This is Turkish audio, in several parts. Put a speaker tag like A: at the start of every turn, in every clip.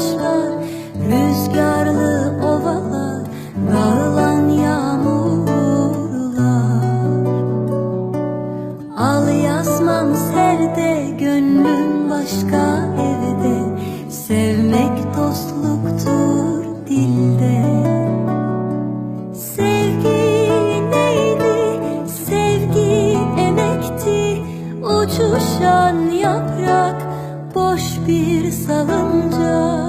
A: taşlar, rüzgarlı ovalar, dağılan yağmurlar. Al yazmam serde, gönlüm başka evde. Sevmek dostluktur dilde. Sevgi neydi? Sevgi emekti. Uçuşan yaprak, boş bir salınca.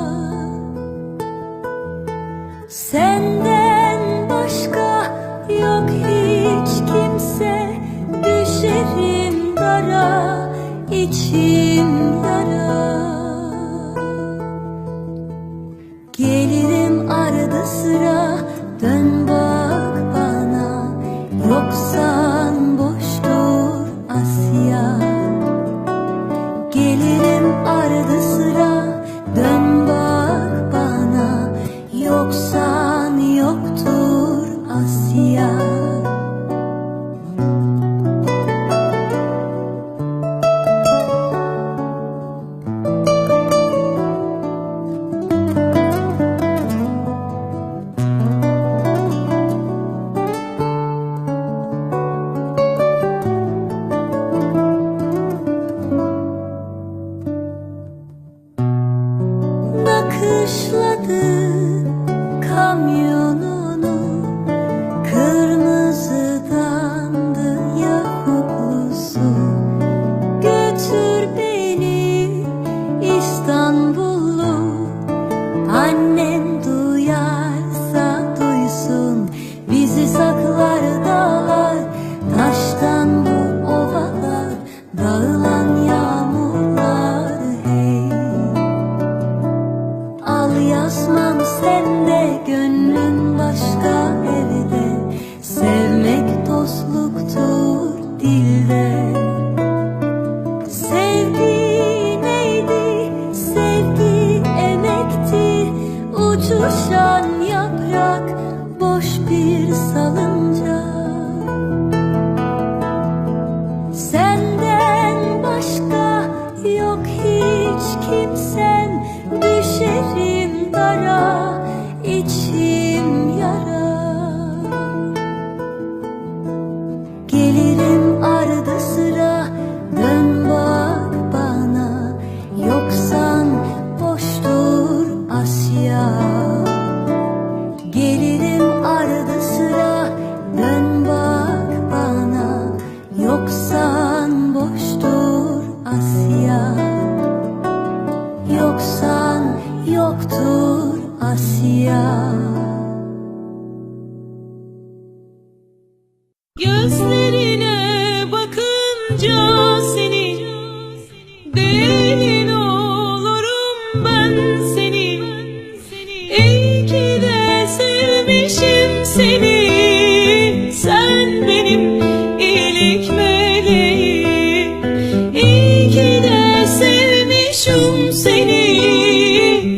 A: Senden başka yok hiç kimse. Düşerim dara, içim yara. Gelirim arada sıra, dön bak bana. Yoksan boştur Asya. Gelirim arada sıra, dön bak bana. Yoksan yoktur Asya. Nakışladı kamyonunu, kırmızıdandı ya kokusu. Götür beni İstanbul'u, annen duyarsa duysun. Bizi saklar dağlar, taştan bu ovalar, dağılan yağmurlar hey. Al yazmam sende, gönlün başka evde. Sevmek dostluktur dilde. Sevgi neydi? Sevgi emekti. Uçuşan yaprak, boş bir salınca. Senden başka yok hiç kimsen. Düşerim dara, içim yara. Gelirim arada sıra, dön bak bana. Yoksan boştur Asya. Gelirim arada sıra, dön bak bana. Yoksan boştur Asya. Yoksan yoktur Asya.
B: Gözlerine bakınca senin, delin olurum ben senin. İyi ki de sevmişim seni. Sen benim iyilik meleğim. İyi ki de sevmişim seni.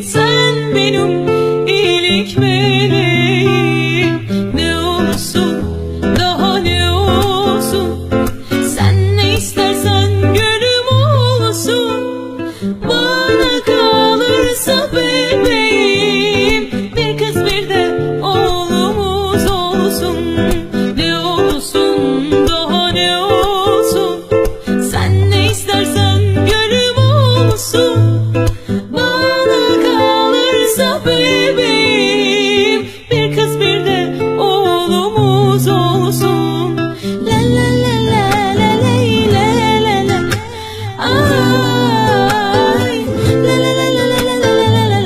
B: Sen benim iyilik meleğim. Ne olursun, daha ne olsun, sen ne istersen gönlüm olsun. Bana kalırsa bebeğim, bir kız bir de oğlumuz olsun. Ne olursun, daha ne olsun, sen ne istersen gönlüm olsun. Bana kalırsa bebeğim, bir kız bir de oğlumuz olsun. La la la la la la la la la. Ay, la la la la la la la la la la.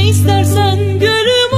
B: Ne istersen gülüm